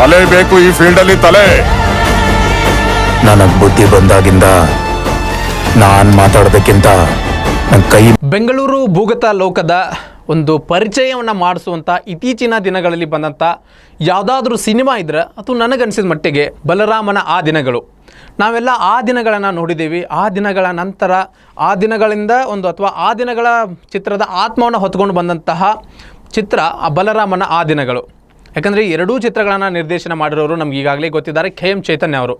ತಲೆ ಬೇಕು ಈ ಫೀಲ್ಡ್ ಅಲ್ಲಿ, ತಲೆ. ನನಗೆ ಬುದ್ಧಿ ಬಂದಾಗಿಂದ ನಾನು ಮಾತಾಡೋದಕ್ಕಿಂತ ನನ್ನ ಕೈ. ಬೆಂಗಳೂರು ಭೂಗತ ಲೋಕದ ಒಂದು ಪರಿಚಯವನ್ನು ಮಾಡಿಸುವಂಥ ಇತ್ತೀಚಿನ ದಿನಗಳಲ್ಲಿ ಬಂದಂಥ ಯಾವುದಾದ್ರೂ ಸಿನಿಮಾ ಇದ್ರೆ ಅದು ನನಗನ್ಸಿದ ಮಟ್ಟಿಗೆ ಬಲರಾಮನ ಆ ದಿನಗಳು. ನಾವೆಲ್ಲ ಆ ದಿನಗಳನ್ನು ನೋಡಿದ್ದೀವಿ. ಆ ದಿನಗಳ ನಂತರ ಆ ದಿನಗಳಿಂದ ಒಂದು ಅಥವಾ ಆ ದಿನಗಳ ಚಿತ್ರದ ಆತ್ಮವನ್ನು ಹೊತ್ಕೊಂಡು ಬಂದಂತಹ ಚಿತ್ರ ಬಲರಾಮನ ಆ ದಿನಗಳು. ಯಾಕಂದರೆ ಎರಡೂ ಚಿತ್ರಗಳನ್ನು ನಿರ್ದೇಶನ ಮಾಡಿರೋರು ನಮ್ಗೆ ಈಗಾಗಲೇ ಗೊತ್ತಿದ್ದಾರೆ, KM ಚೈತನ್ಯ ಅವರು.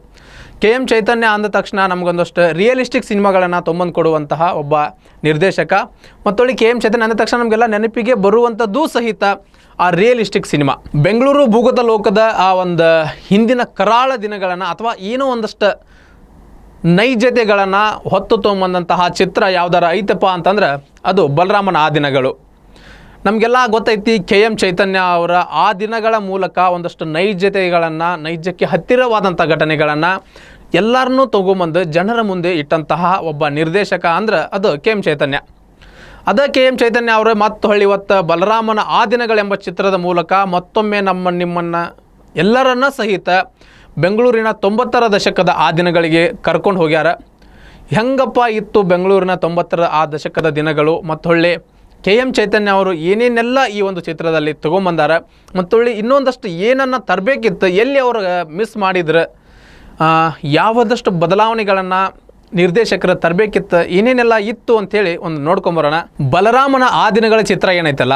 KM ಚೈತನ್ಯ ಅಂದ ತಕ್ಷಣ ನಮಗೊಂದಷ್ಟು ರಿಯಲಿಸ್ಟಿಕ್ ಸಿನಿಮಾಗಳನ್ನು ತೊಂಬಂದು ಕೊಡುವಂತಹ ಒಬ್ಬ ನಿರ್ದೇಶಕ. ಮತ್ತೊಳ್ಳಿ KM ಚೈತನ್ಯ ಅಂದ ತಕ್ಷಣ ನಮಗೆಲ್ಲ ನೆನಪಿಗೆ ಬರುವಂಥದ್ದು ಸಹಿತ ಆ ರಿಯಲಿಸ್ಟಿಕ್ ಸಿನಿಮಾ. ಬೆಂಗಳೂರು ಭೂಗತ ಲೋಕದ ಆ ಒಂದು ಹಿಂದಿನ ಕರಾಳ ದಿನಗಳನ್ನು ಅಥವಾ ಏನೋ ಒಂದಷ್ಟು ನೈಜತೆಗಳನ್ನು ಹೊತ್ತು ತೊಗೊಂಬಂದಂತಹ ಚಿತ್ರ ಯಾವ್ದಾರ ಐತಪ್ಪ ಅಂತಂದ್ರೆ ಅದು ಬಲರಾಮನ ಆ ದಿನಗಳು. ನಮಗೆಲ್ಲ ಗೊತ್ತೈತಿ KM ಚೈತನ್ಯ ಅವರ ಆ ದಿನಗಳ ಮೂಲಕ ಒಂದಷ್ಟು ನೈಜತೆಗಳನ್ನು, ನೈಜಕ್ಕೆ ಹತ್ತಿರವಾದಂಥ ಘಟನೆಗಳನ್ನು ಎಲ್ಲರನ್ನೂ ತೊಗೊಂಬಂದು ಜನರ ಮುಂದೆ ಇಟ್ಟಂತಹ ಒಬ್ಬ ನಿರ್ದೇಶಕ ಅಂದ್ರೆ ಅದು KM ಚೈತನ್ಯ. ಅದೇ KM ಚೈತನ್ಯ ಅವರೇ ಮತ್ತು ಹೊಳ್ಳಿ ಇವತ್ತು ಬಲರಾಮನ ಆ ದಿನಗಳೆಂಬ ಚಿತ್ರದ ಮೂಲಕ ಮತ್ತೊಮ್ಮೆ ನಿಮ್ಮನ್ನು ಎಲ್ಲರನ್ನ ಸಹಿತ ಬೆಂಗಳೂರಿನ 90ರ ದಶಕದ ಆ ದಿನಗಳಿಗೆ ಕರ್ಕೊಂಡು ಹೋಗ್ಯಾರ. ಹೆಂಗಪ್ಪ ಇತ್ತು ಬೆಂಗಳೂರಿನ 90ರ ಆ ದಶಕದ ದಿನಗಳು, ಮತ್ತು ಹೊಳ್ಳಿ KM ಚೈತನ್ಯ ಅವರು ಏನೇನೆಲ್ಲ ಈ ಒಂದು ಚಿತ್ರದಲ್ಲಿ ತೊಗೊಂಬಂದಾರ, ಮತ್ತೊಳ್ಳಿ ಇನ್ನೊಂದಷ್ಟು ಏನನ್ನು ತರಬೇಕಿತ್ತು, ಎಲ್ಲಿ ಅವರು ಮಿಸ್ ಮಾಡಿದ್ರೆ, ಯಾವುದಷ್ಟು ಬದಲಾವಣೆಗಳನ್ನು ನಿರ್ದೇಶಕರು ತರಬೇಕಿತ್ತು, ಏನೇನೆಲ್ಲ ಇತ್ತು ಅಂಥೇಳಿ ಒಂದು ನೋಡ್ಕೊಂಬರೋಣ. ಬಲರಾಮನ ಆ ದಿನಗಳ ಚಿತ್ರ ಏನೈತಲ್ಲ,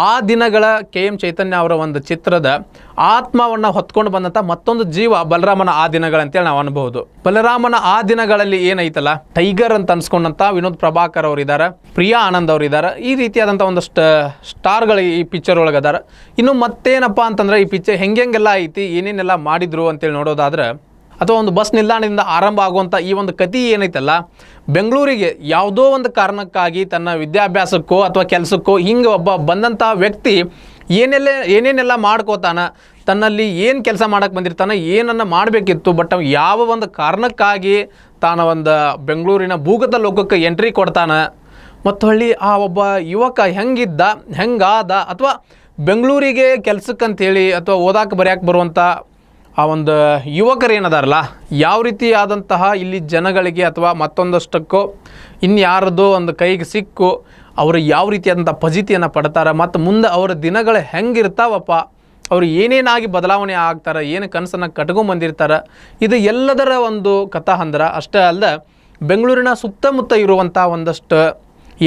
ಆ ದಿನಗಳ KM ಚೈತನ್ಯ ಅವರ ಒಂದು ಚಿತ್ರದ ಆತ್ಮವನ್ನು ಹೊತ್ಕೊಂಡು ಬಂದಂಥ ಮತ್ತೊಂದು ಜೀವ ಬಲರಾಮನ ಆ ದಿನಗಳಂತೇಳಿ ನಾವು ಅನ್ಬಹುದು. ಬಲರಾಮನ ಆ ದಿನಗಳಲ್ಲಿ ಏನೈತಲ್ಲ, ಟೈಗರ್ ಅಂತ ಅನ್ಸ್ಕೊಂಡಂಥ ವಿನೋದ್ ಪ್ರಭಾಕರ್ ಅವರು ಇದ್ದಾರೆ, ಪ್ರಿಯಾ ಆನಂದ್ ಅವರು ಇದ್ದಾರೆ, ಈ ರೀತಿಯಾದಂಥ ಒಂದಷ್ಟು ಸ್ಟಾರ್ಗಳು ಈ ಪಿಕ್ಚರ್ ಒಳಗದಾರ. ಇನ್ನು ಮತ್ತೇನಪ್ಪ ಅಂತಂದ್ರೆ ಈ ಪಿಕ್ಚರ್ ಹೆಂಗೆಲ್ಲ ಐತಿ, ಏನೇನೆಲ್ಲ ಮಾಡಿದ್ರು ಅಂತೇಳಿ ನೋಡೋದಾದ್ರೆ, ಅಥವಾ ಒಂದು ಬಸ್ ನಿಲ್ದಾಣದಿಂದ ಆರಂಭ ಆಗುವಂಥ ಈ ಒಂದು ಕಥೆ ಏನೈತಲ್ಲ, ಬೆಂಗಳೂರಿಗೆ ಯಾವುದೋ ಒಂದು ಕಾರಣಕ್ಕಾಗಿ ತನ್ನ ವಿದ್ಯಾಭ್ಯಾಸಕ್ಕೋ ಅಥವಾ ಕೆಲಸಕ್ಕೋ ಹಿಂಗೆ ಒಬ್ಬ ಬಂದಂಥ ವ್ಯಕ್ತಿ ಏನೇನೆಲ್ಲ ಮಾಡ್ಕೋತಾನ, ತನ್ನಲ್ಲಿ ಏನು ಕೆಲಸ ಮಾಡೋಕ್ಕೆ ಬಂದಿರ್ತಾನೆ, ಏನನ್ನು ಮಾಡಬೇಕಿತ್ತು, ಬಟ್ ಯಾವ ಒಂದು ಕಾರಣಕ್ಕಾಗಿ ತಾನು ಒಂದು ಬೆಂಗಳೂರಿನ ಭೂಗತ ಲೋಕಕ್ಕೆ ಎಂಟ್ರಿ ಕೊಡ್ತಾನೆ, ಮತ್ತು ಹಳ್ಳಿ ಆ ಒಬ್ಬ ಯುವಕ ಹೆಂಗಾದ, ಅಥವಾ ಬೆಂಗಳೂರಿಗೆ ಕೆಲಸಕ್ಕಂತೇಳಿ ಅಥವಾ ಓದಾಕೆ ಬರೆಯೋಕೆ ಬರುವಂಥ ಆ ಒಂದು ಯುವಕರು ಏನದಾರಲ್ಲ, ಯಾವ ರೀತಿ ಆದಂತಹ ಇಲ್ಲಿ ಜನಗಳಿಗೆ ಅಥವಾ ಮತ್ತೊಂದಷ್ಟಕ್ಕೋ ಇನ್ಯಾರದೋ ಒಂದು ಕೈಗೆ ಸಿಕ್ಕು ಅವರು ಯಾವ ರೀತಿಯಾದಂಥ ಫಜಿತಿಯನ್ನು ಪಡ್ತಾರೆ, ಮತ್ತು ಮುಂದೆ ಅವರ ದಿನಗಳು ಹೆಂಗಿರ್ತಾವಪ್ಪ, ಅವರು ಏನೇನಾಗಿ ಬದಲಾವಣೆ ಆಗ್ತಾರೆ, ಏನು ಕನಸನ್ನು ಕಟ್ಕೊಂಬಂದಿರ್ತಾರೆ, ಇದು ಎಲ್ಲದರ ಒಂದು ಕಥಾಹಂದ್ರ. ಅಷ್ಟೇ ಅಲ್ಲದೆ ಬೆಂಗಳೂರಿನ ಸುತ್ತಮುತ್ತ ಇರುವಂಥ ಒಂದಷ್ಟು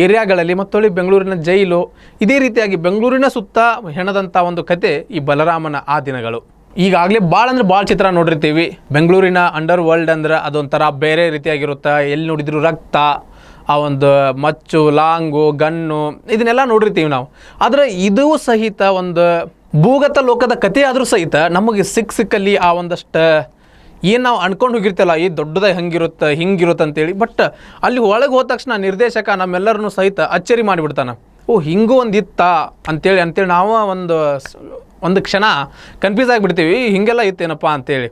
ಏರಿಯಾಗಳಲ್ಲಿ, ಮತ್ತೊಳ್ಳಿ ಬೆಂಗಳೂರಿನ ಜೈಲು, ಇದೇ ರೀತಿಯಾಗಿ ಬೆಂಗಳೂರಿನ ಸುತ್ತ ಹೆಣದಂಥ ಒಂದು ಕತೆ ಈ ಬಲರಾಮನ ಆ ದಿನಗಳು. ಈಗಾಗಲೇ ಭಾಳ ಅಂದ್ರೆ ಭಾಳ ಚಿತ್ರ ನೋಡಿರ್ತೀವಿ. ಬೆಂಗಳೂರಿನ ಅಂಡರ್ ವರ್ಲ್ಡ್ ಅಂದ್ರೆ ಅದೊಂಥರ ಬೇರೆ ರೀತಿಯಾಗಿರುತ್ತೆ. ಎಲ್ಲಿ ನೋಡಿದ್ರು ರಕ್ತ, ಆ ಒಂದು ಮಚ್ಚು, ಲಾಂಗು, ಗನ್ನು, ಇದನ್ನೆಲ್ಲ ನೋಡಿರ್ತೀವಿ ನಾವು. ಆದರೆ ಇದು ಸಹಿತ ಒಂದು ಭೂಗತ ಲೋಕದ ಕಥೆ ಆದರೂ ಸಹಿತ ನಮಗೆ ಸಿಕ್ಕಲ್ಲಿ ಆ ಒಂದಷ್ಟು ಏನು ನಾವು ಅನ್ಕೊಂಡು ಹೋಗಿರ್ತಲ್ಲ, ಈ ದೊಡ್ಡದಾಗಿ ಹಿಂಗಿರುತ್ತೆ ಅಂತೇಳಿ, ಬಟ್ ಅಲ್ಲಿ ಒಳಗೆ ಹೋದ ತಕ್ಷಣ ನಿರ್ದೇಶಕ ನಮ್ಮೆಲ್ಲರನ್ನೂ ಸಹಿತ ಅಚ್ಚರಿ ಮಾಡಿಬಿಡ್ತಾನೆ. ಓ ಹಿಂಗೂ ಒಂದು ಇತ್ತಾ ಅಂತೇಳಿ ನಾವು ಒಂದು ಕ್ಷಣ ಕನ್ಫ್ಯೂಸ್ ಆಗಿಬಿಡ್ತೀವಿ, ಹೀಗೆಲ್ಲ ಇತ್ತೇನಪ್ಪ ಅಂತೇಳಿ.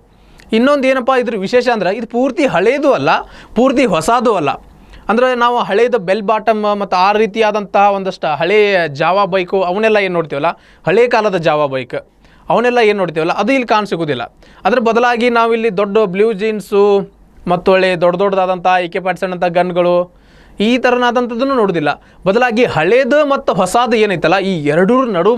ಇನ್ನೊಂದು ಏನಪ್ಪ ಇದ್ರ ವಿಶೇಷ ಅಂದ್ರೆ, ಇದು ಪೂರ್ತಿ ಹಳೇದು ಅಲ್ಲ, ಪೂರ್ತಿ ಹೊಸದು ಅಲ್ಲ. ಅಂದರೆ ನಾವು ಹಳೇದು ಬೆಲ್ ಬಾಟಮ್ ಮತ್ತು ಆ ರೀತಿಯಾದಂತಹ ಒಂದಷ್ಟು ಹಳೆಯ ಜಾವಾ ಬೈಕು ಅವನ್ನೆಲ್ಲ ಏನು ನೋಡ್ತೀವಲ್ಲ, ಹಳೆ ಕಾಲದ ಜಾವಾ ಬೈಕ್ ಅವನ್ನೆಲ್ಲ ಏನು ನೋಡ್ತೀವಲ್ಲ, ಅದು ಇಲ್ಲಿ ಕಾಣಿಸಿಗೋದಿಲ್ಲ. ಅದ್ರ ಬದಲಾಗಿ ನಾವಿಲ್ಲಿ ದೊಡ್ಡ ಬ್ಲೂ ಜೀನ್ಸು ಮತ್ತು ಒಳ್ಳೆ ದೊಡ್ಡದಾದಂಥ AK-47 ಅಂತ ಗನ್ಗಳು, ಈ ಥರನಾದಂಥದ್ದನ್ನು ನೋಡೋದಿಲ್ಲ. ಬದಲಾಗಿ ಹಳೇದು ಮತ್ತು ಹೊಸದು ಏನೈತಲ್ಲ, ಈ ಎರಡರ ನಡು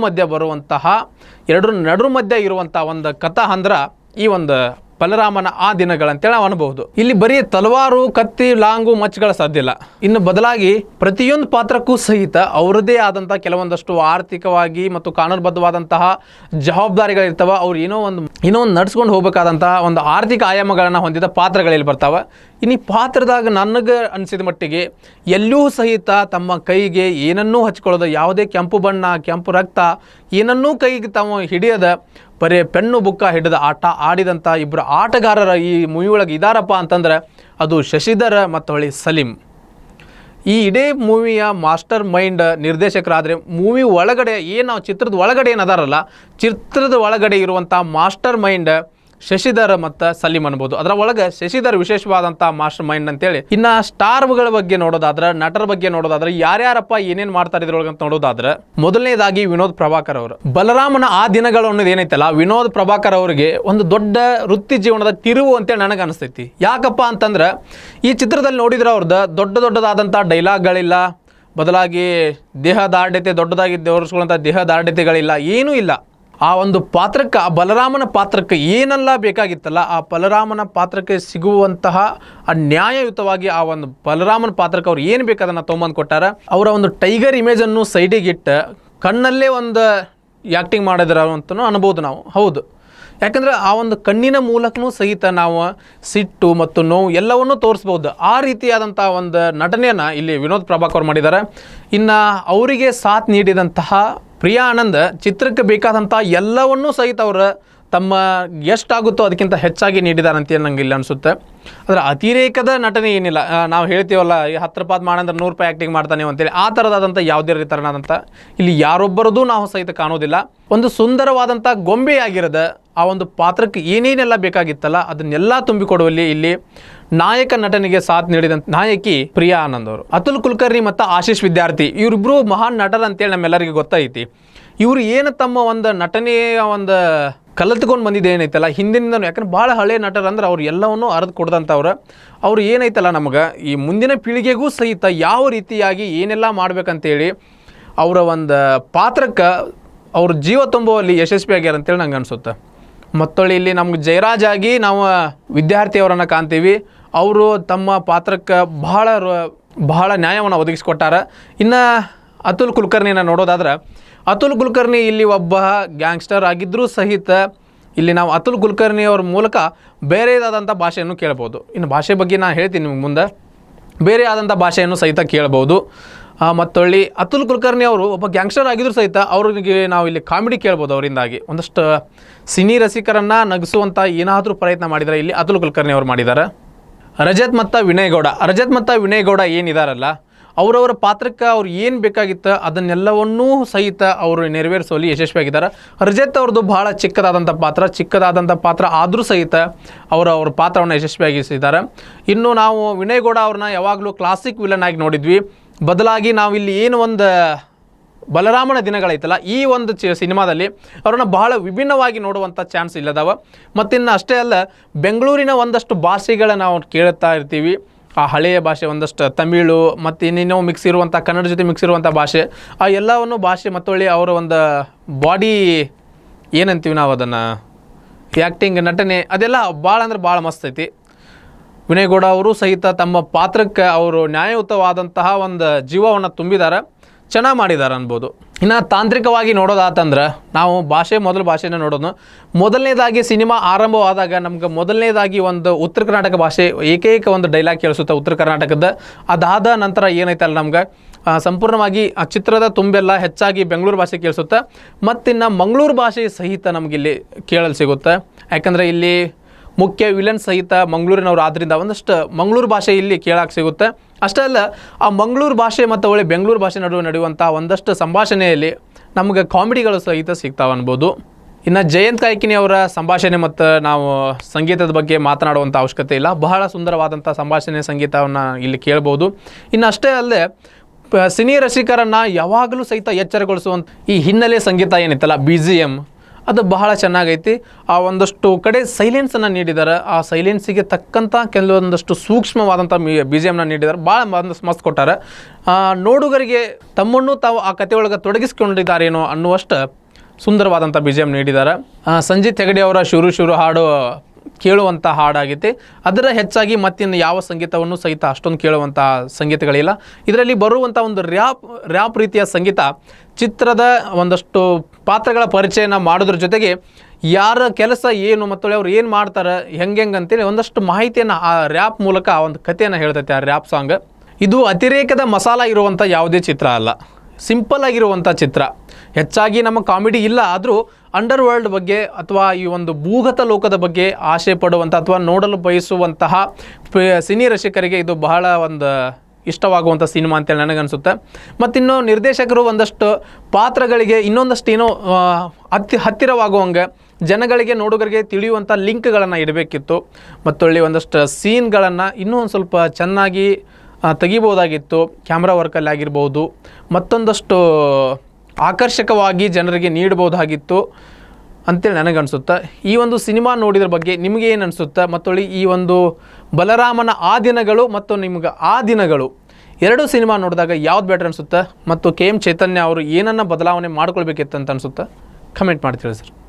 ಮಧ್ಯೆ ಇರುವಂಥ ಒಂದು ಕಥಾ ಅಂದ್ರೆ ಈ ಒಂದು ಬಲರಾಮನ ಆ ದಿನಗಳಂತೇಳಿ ನಾವು ಅನ್ಬಹುದು. ಇಲ್ಲಿ ಬರೀ ತಲವಾರು, ಕತ್ತಿ, ಲಾಂಗು, ಮಚ್ಚುಗಳ ಸಾಧ್ಯ ಇಲ್ಲ. ಇನ್ನು ಬದಲಾಗಿ ಪ್ರತಿಯೊಂದು ಪಾತ್ರಕ್ಕೂ ಸಹಿತ ಅವರದೇ ಆದಂಥ ಕೆಲವೊಂದಷ್ಟು ಆರ್ಥಿಕವಾಗಿ ಮತ್ತು ಕಾನೂನುಬದ್ಧವಾದಂತಹ ಜವಾಬ್ದಾರಿಗಳಿರ್ತಾವ. ಅವ್ರು ಏನೋ ಒಂದು ನಡ್ಸ್ಕೊಂಡು ಹೋಗ್ಬೇಕಾದಂತಹ ಒಂದು ಆರ್ಥಿಕ ಆಯಾಮಗಳನ್ನು ಹೊಂದಿದ ಪಾತ್ರಗಳಲ್ಲಿ ಬರ್ತಾವೆ. ಇನ್ನು ಈ ಪಾತ್ರದಾಗ ನನಗೆ ಅನಿಸಿದ ಮಟ್ಟಿಗೆ ಎಲ್ಲೂ ಸಹಿತ ತಮ್ಮ ಕೈಗೆ ಏನನ್ನೂ ಹಚ್ಕೊಳ್ಳೋದು, ಯಾವುದೇ ಕೆಂಪು ಬಣ್ಣ, ಕೆಂಪು ರಕ್ತ ಏನನ್ನೂ ಕೈಗೆ ತಾವು ಹಿಡಿಯದ ಬರೀ ಪೆನ್ನು ಬುಕ್ಕ ಹಿಡಿದ ಆಟ ಆಡಿದಂಥ ಇಬ್ಬರು ಆಟಗಾರರ ಈ ಮೂವಿ ಒಳಗೆ ಇದ್ದಾರಪ್ಪ ಅಂತಂದ್ರೆ ಅದು ಶಶಿಧರ್ ಮತ್ತು ಹೊಳ್ಳಿ ಸಲೀಂ. ಈ ಇಡೀ ಮೂವಿಯ ಮಾಸ್ಟರ್ ಮೈಂಡ್ ನಿರ್ದೇಶಕರಾದರೆ, ಮೂವಿ ಒಳಗಡೆ ಏನು ಚಿತ್ರದ ಒಳಗಡೆ ಏನದಾರಲ್ಲ, ಚಿತ್ರದ ಒಳಗಡೆ ಇರುವಂಥ ಮಾಸ್ಟರ್ ಮೈಂಡ್ ಶಶಿಧರ್ ಮತ್ತು ಸಲೀಂ ಅನ್ಬೋದು. ಅದರ ಒಳಗೆ ಶಶಿಧರ್ ವಿಶೇಷವಾದಂಥ ಮಾಸ್ಟರ್ ಮೈಂಡ್ ಅಂತೇಳಿ. ಇನ್ನು ಸ್ಟಾರ್ಗಳ ಬಗ್ಗೆ ನೋಡೋದಾದ್ರೆ, ನಟರ ಬಗ್ಗೆ ನೋಡೋದಾದ್ರೆ, ಯಾರ್ಯಾರಪ್ಪ ಏನೇನು ಮಾಡ್ತಾರೆ ಇದ್ರೊಳಗೆ ಅಂತ ನೋಡೋದಾದ್ರೆ, ಮೊದಲನೇದಾಗಿ ವಿನೋದ್ ಪ್ರಭಾಕರ್ ಅವರು. ಬಲರಾಮನ ಆ ದಿನಗಳು ಅನ್ನೋದು ಏನೈತಲ್ಲ, ವಿನೋದ್ ಪ್ರಭಾಕರ್ ಅವರಿಗೆ ಒಂದು ದೊಡ್ಡ ವೃತ್ತಿ ಜೀವನದ ತಿರುವು ಅಂತೇಳಿ ನನಗೆ ಅನಿಸ್ತೈತಿ. ಯಾಕಪ್ಪ ಅಂತಂದ್ರೆ ಈ ಚಿತ್ರದಲ್ಲಿ ನೋಡಿದ್ರೆ ಅವ್ರದ್ದು ದೊಡ್ಡದಾದಂಥ ಡೈಲಾಗ್ಗಳಿಲ್ಲ, ಬದಲಾಗಿ ದೇಹದಾರ್ಢ್ಯತೆ ದೊಡ್ಡದಾಗಿ ತೋರಿಸ್ಕೊಳ್ಳೋಂಥ ದೇಹದಾರ್ಢ್ಯತೆಗಳಿಲ್ಲ, ಏನೂ ಇಲ್ಲ. ಆ ಒಂದು ಪಾತ್ರಕ್ಕೆ, ಆ ಬಲರಾಮನ ಪಾತ್ರಕ್ಕೆ ಏನೆಲ್ಲ ಬೇಕಾಗಿತ್ತಲ್ಲ, ಆ ಬಲರಾಮನ ಪಾತ್ರಕ್ಕೆ ಸಿಗುವಂತಹ ಆ ನ್ಯಾಯಯುತವಾಗಿ ಆ ಒಂದು ಬಲರಾಮನ ಪಾತ್ರಕ್ಕೆ ಅವ್ರು ಏನು ಬೇಕು ಅದನ್ನು ತೊಗೊಂಬಂದು ಕೊಟ್ಟಾರ. ಅವರ ಒಂದು ಟೈಗರ್ ಇಮೇಜನ್ನು ಸೈಡಿಗಿಟ್ಟು ಕಣ್ಣಲ್ಲೇ ಒಂದು ಆ್ಯಕ್ಟಿಂಗ್ ಮಾಡಿದ್ರ ಅಂತಲೂ ಅನ್ಬೋದು ನಾವು. ಹೌದು, ಯಾಕಂದರೆ ಆ ಒಂದು ಕಣ್ಣಿನ ಮೂಲಕನೂ ಸಹಿತ ನಾವು ಸಿಟ್ಟು ಮತ್ತು ನೋವು ಎಲ್ಲವನ್ನೂ ತೋರಿಸ್ಬೋದು. ಆ ರೀತಿಯಾದಂಥ ಒಂದು ನಟನೆಯನ್ನು ಇಲ್ಲಿ ವಿನೋದ್ ಪ್ರಭಾಕರ್ ಮಾಡಿದ್ದಾರೆ. ಇನ್ನು ಅವರಿಗೆ ಸಾಥ್ ನೀಡಿದಂತಹ ಪ್ರಿಯಾ ಆನಂದ್ ಚಿತ್ರಕ್ಕೆ ಬೇಕಾದಂಥ ಎಲ್ಲವನ್ನೂ ಸಹಿತ ಅವರು ತಮ್ಮ ಎಷ್ಟಾಗುತ್ತೋ ಅದಕ್ಕಿಂತ ಹೆಚ್ಚಾಗಿ ನೀಡಿದ್ದಾರೆ ಅಂತೇಳಿ ನಂಗೆ ಇಲ್ಲಿ ಅನಿಸುತ್ತೆ. ಅದರ ಅತಿರೇಕದ ನಟನೆ ಏನಿಲ್ಲ. ನಾವು ಹೇಳ್ತೀವಲ್ಲ, ಈ 10 ರೂಪಾಯಿ ಮಾಡಂದ್ರೆ 100 ರೂಪಾಯಿ ಆ್ಯಕ್ಟಿಂಗ್ ಮಾಡ್ತಾನೆ ಅಂತೇಳಿ, ಆ ಥರದಾದಂಥ ಯಾವುದೇ ರೀತಿಯಾದಂಥ ಇಲ್ಲಿ ಯಾರೊಬ್ಬರದೂ ನಾವು ಸಹಿತ ಕಾಣೋದಿಲ್ಲ. ಒಂದು ಸುಂದರವಾದಂಥ ಗೊಂಬೆಯಾಗಿರೋದ ಆ ಒಂದು ಪಾತ್ರಕ್ಕೆ ಏನೇನೆಲ್ಲ ಬೇಕಾಗಿತ್ತಲ್ಲ ಅದನ್ನೆಲ್ಲ ತುಂಬಿಕೊಡುವಲ್ಲಿ ಇಲ್ಲಿ ನಾಯಕ ನಟನಿಗೆ ಸಾಥ್ ನೀಡಿದಂಥ ನಾಯಕಿ ಪ್ರಿಯಾ ಆನಂದ್ ಅವರು. ಅತುಲ್ ಕುಲಕರ್ಣಿ ಮತ್ತು ಆಶೀಶ್ ವಿದ್ಯಾರ್ಥಿ ಇವರಿಬ್ಬರು ಮಹಾನ್ ನಟರು ಅಂತೇಳಿ ನಮ್ಮೆಲ್ಲರಿಗೆ ಗೊತ್ತೈತಿ. ಇವರು ಏನು ತಮ್ಮ ಒಂದು ನಟನೆಯ ಒಂದು ಕಲಿತ್ಕೊಂಡು ಬಂದಿದ್ದು ಏನೈತಲ್ಲ ಹಿಂದಿನಿಂದ, ಯಾಕಂದ್ರೆ ಭಾಳ ಹಳೆ ನಟರು ಅಂದ್ರೆ ಅವ್ರು ಎಲ್ಲವನ್ನೂ ಅರ್ದು ಕೊಡ್ದಂಥವ್ರು. ಅವ್ರು ಏನೈತಲ್ಲ ನಮಗೆ ಈ ಮುಂದಿನ ಪೀಳಿಗೆಗೂ ಸಹಿತ ಯಾವ ರೀತಿಯಾಗಿ ಏನೆಲ್ಲ ಮಾಡ್ಬೇಕಂತೇಳಿ ಅವರ ಒಂದು ಪಾತ್ರಕ್ಕೆ ಅವ್ರ ಜೀವ ತುಂಬುವಲ್ಲಿ ಯಶಸ್ವಿಯಾಗ್ಯಾರ ಅಂತೇಳಿ ನಂಗೆ ಅನಿಸುತ್ತೆ. ಮತ್ತೊಳ್ಳಿ ಇಲ್ಲಿ ನಮ್ಗೆ ಜಯರಾಜ್ ಆಗಿ ನಾವು ವಿದ್ಯಾರ್ಥಿಯವರನ್ನು ಕಾಣ್ತೀವಿ. ಅವರು ತಮ್ಮ ಪಾತ್ರಕ್ಕೆ ಬಹಳ ನ್ಯಾಯವನ್ನು ಒದಗಿಸ್ಕೊಟ್ಟಾರ. ಇನ್ನು ಅತುಲ್ ಕುಲಕರ್ಣಿನ ನೋಡೋದಾದ್ರೆ, ಅತುಲ್ ಕುಲಕರ್ಣಿ ಇಲ್ಲಿ ಒಬ್ಬ ಗ್ಯಾಂಗ್ಸ್ಟರ್ ಆಗಿದ್ದರೂ ಸಹಿತ ಇಲ್ಲಿ ನಾವು ಅತುಲ್ ಕುಲಕರ್ಣಿ ಅವ್ರ ಮೂಲಕ ಬೇರೆದಾದಂಥ ಭಾಷೆಯನ್ನು ಕೇಳ್ಬೋದು. ಇನ್ನು ಭಾಷೆ ಬಗ್ಗೆ ನಾನು ಹೇಳ್ತೀನಿ ನಿಮ್ಗೆ ಮುಂದೆ, ಬೇರೆ ಆದಂಥ ಭಾಷೆಯನ್ನು ಸಹಿತ ಕೇಳ್ಬೋದು. ಮತ್ತೊಳ್ಳಿ ಅತುಲ್ ಕುಲಕರ್ಣಿ ಅವರು ಒಬ್ಬ ಗ್ಯಾಂಗ್ಸ್ಟರ್ ಆಗಿದ್ರು ಸಹಿತ ಅವ್ರಿಗೆ ನಾವು ಇಲ್ಲಿ ಕಾಮಿಡಿ ಕೇಳ್ಬೋದು. ಅವರಿಂದಾಗಿ ಒಂದಷ್ಟು ಸಿನಿ ರಸಿಕರನ್ನು ನಗಿಸುವಂಥ ಏನಾದರೂ ಪ್ರಯತ್ನ ಮಾಡಿದರೆ ಇಲ್ಲಿ ಅತುಲ್ ಕುಲಕರ್ಣಿ ಅವರು ಮಾಡಿದ್ದಾರೆ. ರಜತ್ ಮತ್ತು ವಿನಯ್ ಗೌಡ ಏನಿದಾರಲ್ಲ, ಅವರವರ ಪಾತ್ರಕ್ಕೆ ಅವ್ರು ಏನು ಬೇಕಾಗಿತ್ತು ಅದನ್ನೆಲ್ಲವನ್ನೂ ಸಹಿತ ಅವರು ನೆರವೇರಿಸುವಲ್ಲಿ ಯಶಸ್ವಿಯಾಗಿದ್ದಾರೆ. ರಜತ್ ಅವ್ರದ್ದು ಭಾಳ ಚಿಕ್ಕದಾದಂಥ ಪಾತ್ರ ಆದರೂ ಸಹಿತ ಅವ್ರ ಪಾತ್ರವನ್ನು ಯಶಸ್ವಿಯಾಗಿಸಿದ್ದಾರೆ. ಇನ್ನು ನಾವು ವಿನಯ್ ಗೌಡ ಅವ್ರನ್ನ ಯಾವಾಗಲೂ ಕ್ಲಾಸಿಕ್ ವಿಲನ್ ಆಗಿ ನೋಡಿದ್ವಿ. ಬದಲಾಗಿ ನಾವಿಲ್ಲಿ ಏನು ಒಂದು ಬಲರಾಮನ ದಿನಗಳೈತಲ್ಲ, ಈ ಒಂದು ಸಿನಿಮಾದಲ್ಲಿ ಅವ್ರನ್ನ ಬಹಳ ವಿಭಿನ್ನವಾಗಿ ನೋಡುವಂಥ ಚಾನ್ಸ್ ಇಲ್ಲದವ. ಮತ್ತಿನ್ನು ಅಷ್ಟೇ ಅಲ್ಲ, ಬೆಂಗಳೂರಿನ ಒಂದಷ್ಟು ಭಾಷೆಗಳನ್ನ ನಾವು ಕೇಳುತ್ತಾ ಇರ್ತೀವಿ. ಆ ಹಳೆಯ ಭಾಷೆ, ಒಂದಷ್ಟು ತಮಿಳು ಮತ್ತು ಇನ್ನೇನೋ ಮಿಕ್ಸ್ ಇರುವಂಥ ಕನ್ನಡ ಜೊತೆ ಮಿಕ್ಸ್ ಇರುವಂಥ ಭಾಷೆ, ಆ ಎಲ್ಲವನ್ನು ಭಾಷೆ ಮತ್ತೊಳ್ಳಿ ಅವರ ಒಂದು ಬಾಡಿ ಏನಂತೀವಿ ನಾವು ಅದನ್ನು, ಆ್ಯಕ್ಟಿಂಗ್, ನಟನೆ, ಅದೆಲ್ಲ ಭಾಳ ಅಂದ್ರೆ ಭಾಳ ಮಸ್ತ್ ಐತಿ. ವಿನಯ್ ಗೌಡ ಅವರು ಸಹಿತ ತಮ್ಮ ಪಾತ್ರಕ್ಕೆ ಅವರು ನ್ಯಾಯಯುತವಾದಂತಹ ಒಂದು ಜೀವವನ್ನು ತುಂಬಿದ್ದಾರೆ, ಚೆನ್ನಾಗಿ ಮಾಡಿದ್ದಾರೆ ಅನ್ಬೋದು. ಇನ್ನು ತಾಂತ್ರಿಕವಾಗಿ ನೋಡೋದಾತಂದ್ರೆ ನಾವು ಮೊದಲ ಭಾಷೆನ ನೋಡೋದು. ಮೊದಲನೇದಾಗಿ ಸಿನಿಮಾ ಆರಂಭವಾದಾಗ ನಮ್ಗೆ ಮೊದಲನೇದಾಗಿ ಒಂದು ಉತ್ತರ ಕರ್ನಾಟಕ ಭಾಷೆ ಏಕೈಕ ಒಂದು ಡೈಲಾಗ್ ಕೇಳಿಸುತ್ತೆ ಉತ್ತರ ಕರ್ನಾಟಕದ. ಅದಾದ ನಂತರ ಏನೈತಲ್ಲ ನಮ್ಗೆ ಸಂಪೂರ್ಣವಾಗಿ ಆ ಚಿತ್ರದ ತುಂಬೆಲ್ಲ ಹೆಚ್ಚಾಗಿ ಬೆಂಗಳೂರು ಭಾಷೆ ಕೇಳಿಸುತ್ತೆ. ಮತ್ತಿನ್ನು ಮಂಗಳೂರು ಭಾಷೆ ಸಹಿತ ನಮಗಿಲ್ಲಿ ಕೇಳಲು ಸಿಗುತ್ತೆ. ಯಾಕಂದರೆ ಇಲ್ಲಿ ಮುಖ್ಯ ವಿಲನ್ ಸಹಿತ ಮಂಗಳೂರಿನವರು ಆದ್ದರಿಂದ ಒಂದಷ್ಟು ಮಂಗಳೂರು ಭಾಷೆ ಇಲ್ಲಿ ಕೇಳಕ್ಕೆ ಸಿಗುತ್ತೆ. ಅಷ್ಟೇ ಅಲ್ಲ, ಆ ಮಂಗಳೂರು ಭಾಷೆ ಮತ್ತು ಒಳ್ಳೆ ಬೆಂಗಳೂರು ಭಾಷೆ ನಡುವೆ ನಡೆಯುವಂಥ ಒಂದಷ್ಟು ಸಂಭಾಷಣೆಯಲ್ಲಿ ನಮಗೆ ಕಾಮಿಡಿಗಳು ಸಹಿತ ಸಿಗ್ತಾವೆ ಅನ್ಬೋದು. ಇನ್ನು ಜಯಂತ್ ಕಾಯ್ಕಿನಿ ಅವರ ಸಂಭಾಷಣೆ ಮತ್ತು ನಾವು ಸಂಗೀತದ ಬಗ್ಗೆ ಮಾತನಾಡುವಂಥ ಅವಶ್ಯಕತೆ ಇಲ್ಲ. ಬಹಳ ಸುಂದರವಾದಂಥ ಸಂಭಾಷಣೆ, ಸಂಗೀತವನ್ನು ಇಲ್ಲಿ ಕೇಳ್ಬೋದು. ಇನ್ನು ಅಷ್ಟೇ ಅಲ್ಲದೆ ಸಿನಿ ರಸಿಕರನ್ನು ಯಾವಾಗಲೂ ಸಹಿತ ಎಚ್ಚರಗೊಳಿಸುವಂಥ ಈ ಹಿನ್ನೆಲೆ ಸಂಗೀತ ಏನಿತ್ತಲ್ಲ, BGM, ಅದು ಬಹಳ ಚೆನ್ನಾಗೈತಿ. ಆ ಒಂದಷ್ಟು ಕಡೆ ಸೈಲೆನ್ಸನ್ನು ನೀಡಿದ್ದಾರೆ. ಆ ಸೈಲೆನ್ಸಿಗೆ ತಕ್ಕಂಥ ಕೆಲವೊಂದಷ್ಟು ಸೂಕ್ಷ್ಮವಾದಂಥ BGMನ ನೀಡಿದ್ದಾರೆ. ಭಾಳ ಮಸ್ತ್ ಕೊಟ್ಟಾರೆ. ನೋಡುಗರಿಗೆ ತಮ್ಮನ್ನು ತಾವು ಆ ಕಥೆಯೊಳಗೆ ತೊಡಗಿಸ್ಕೊಂಡಿದ್ದಾರೇನೋ ಅನ್ನುವಷ್ಟು ಸುಂದರವಾದಂಥ BGM ನೀಡಿದ್ದಾರೆ. ಸಂಜಿತ್ ಹೆಗಡೆ ಅವರ ಶುರು ಹಾಡು ಕೇಳುವಂಥ ಹಾಡಾಗೈತಿ. ಅದರ ಹೆಚ್ಚಾಗಿ ಮತ್ತಿನ್ನು ಯಾವ ಸಂಗೀತವನ್ನು ಸಹಿತ ಅಷ್ಟೊಂದು ಕೇಳುವಂಥ ಸಂಗೀತಗಳಿಲ್ಲ. ಇದರಲ್ಲಿ ಬರುವಂಥ ಒಂದು ರ್ಯಾಪ್ ರೀತಿಯ ಸಂಗೀತ ಚಿತ್ರದ ಒಂದಷ್ಟು ಪಾತ್ರಗಳ ಪರಿಚಯನ ಮಾಡೋದ್ರ ಜೊತೆಗೆ ಯಾರ ಕೆಲಸ ಏನು ಮತ್ತು ಅವ್ರು ಏನು ಮಾಡ್ತಾರೆ ಹೆಂಗೆ ಅಂತೇಳಿ ಒಂದಷ್ಟು ಮಾಹಿತಿಯನ್ನು ಆ ರ್ಯಾಪ್ ಮೂಲಕ ಆ ಒಂದು ಕಥೆಯನ್ನು ಹೇಳ್ತೈತೆ ಆ ರ್ಯಾಪ್ ಸಾಂಗ್. ಇದು ಅತಿರೇಕದ ಮಸಾಲ ಇರುವಂಥ ಯಾವುದೇ ಚಿತ್ರ ಅಲ್ಲ, ಸಿಂಪಲ್ ಆಗಿರುವಂಥ ಚಿತ್ರ. ಹೆಚ್ಚಾಗಿ ನಮ್ಮ ಕಾಮಿಡಿ ಇಲ್ಲ, ಆದರೂ ಅಂಡರ್ ವರ್ಲ್ಡ್ ಬಗ್ಗೆ ಅಥವಾ ಈ ಒಂದು ಭೂಗತ ಲೋಕದ ಬಗ್ಗೆ ಆಸೆ ಪಡುವಂಥ ಅಥವಾ ನೋಡಲು ಬಯಸುವಂತಹ ಸಿನಿ ರಸಿಕರಿಗೆ ಇದು ಬಹಳ ಒಂದು ಇಷ್ಟವಾಗುವಂಥ ಸಿನಿಮಾ ಅಂತೇಳಿ ನನಗನ್ಸುತ್ತೆ. ಮತ್ತಿನ್ನು ನಿರ್ದೇಶಕರು ಒಂದಷ್ಟು ಪಾತ್ರಗಳಿಗೆ ಇನ್ನೊಂದಷ್ಟು ಏನೋ ಹತ್ತಿರವಾಗುವಂಗೆ ಜನಗಳಿಗೆ ನೋಡುಗರಿಗೆ ತಿಳಿಯುವಂಥ ಲಿಂಕ್ಗಳನ್ನು ಇಡಬೇಕಿತ್ತು. ಮತ್ತೊಳ್ಳಿ ಒಂದಷ್ಟು ಸೀನ್ಗಳನ್ನು ಇನ್ನೂ ಒಂದು ಸ್ವಲ್ಪ ಚೆನ್ನಾಗಿ ತೆಗಿಬೋದಾಗಿತ್ತು. ಕ್ಯಾಮ್ರಾ ವರ್ಕಲ್ಲಿ ಆಗಿರ್ಬೋದು, ಮತ್ತೊಂದಷ್ಟು ಆಕರ್ಷಕವಾಗಿ ಜನರಿಗೆ ನೀಡಬಹುದಾಗಿತ್ತು ಅಂತೇಳಿ ನನಗನ್ಸುತ್ತೆ. ಈ ಒಂದು ಸಿನಿಮಾ ನೋಡಿದ್ರ ಬಗ್ಗೆ ನಿಮಗೆ ಏನು ಅನಿಸುತ್ತೆ? ಮತ್ತೊಳ್ಳಿ ಈ ಒಂದು ಬಲರಾಮನ ಆ ದಿನಗಳು ಮತ್ತು ನಿಮ್ಗೆ ಆ ದಿನಗಳು ಎರಡೂ ಸಿನಿಮಾ ನೋಡಿದಾಗ ಯಾವ್ದು ಬೆಟರ್ ಅನಿಸುತ್ತೆ? ಮತ್ತು KM ಚೈತನ್ಯ ಅವರು ಏನನ್ನು ಬದಲಾವಣೆ ಮಾಡ್ಕೊಳ್ಬೇಕಿತ್ತು ಅಂತ ಅನಿಸುತ್ತೆ? ಕಮೆಂಟ್ ಮಾಡಿ ತಿಳಿಸಿ ಸರ್.